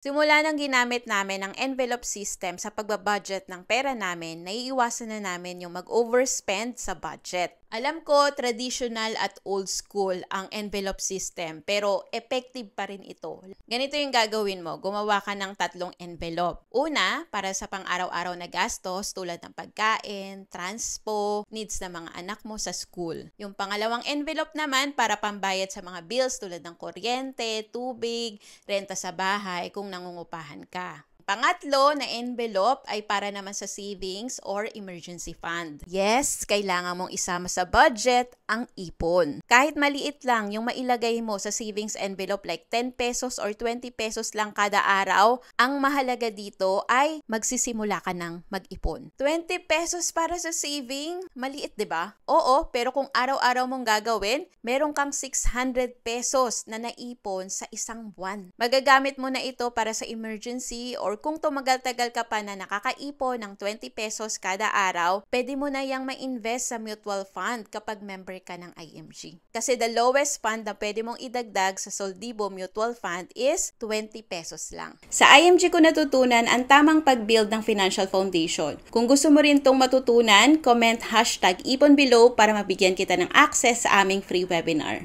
Simula nang ginamit namin ang envelope system sa pagbabudget ng pera namin, naiiwasan na namin yung mag-overspend sa budget. Alam ko, traditional at old school ang envelope system, pero effective pa rin ito. Ganito yung gagawin mo, gumawa ka ng 3 envelope. Una, para sa pang-araw-araw na gastos tulad ng pagkain, transpo, needs ng mga anak mo sa school. Yung pangalawang envelope naman para pambayad sa mga bills tulad ng kuryente, tubig, renta sa bahay kung nangungupahan ka. Pangatlo na envelope ay para naman sa savings or emergency fund. Yes, kailangan mong isama sa budget ang ipon. Kahit maliit lang yung mailagay mo sa savings envelope like 10 pesos or 20 pesos lang kada araw, ang mahalaga dito ay magsisimula ka ng mag-ipon. 20 pesos para sa saving? Maliit, 'di ba? Oo, pero kung araw-araw mong gagawin, meron kang 600 pesos na naipon sa isang buwan. Magagamit mo na ito para sa emergency or kung tumagal-tagal ka pa na nakakaipon ng 20 pesos kada araw, pwede mo na yang ma-invest sa mutual fund kapag member ka ng IMG. Kasi the lowest fund na pwede mong idagdag sa Soldibo Mutual Fund is 20 pesos lang. Sa IMG ko natutunan ang tamang pag-build ng financial foundation. Kung gusto mo rin itong matutunan, comment #ipon below para mabigyan kita ng access sa aming free webinar.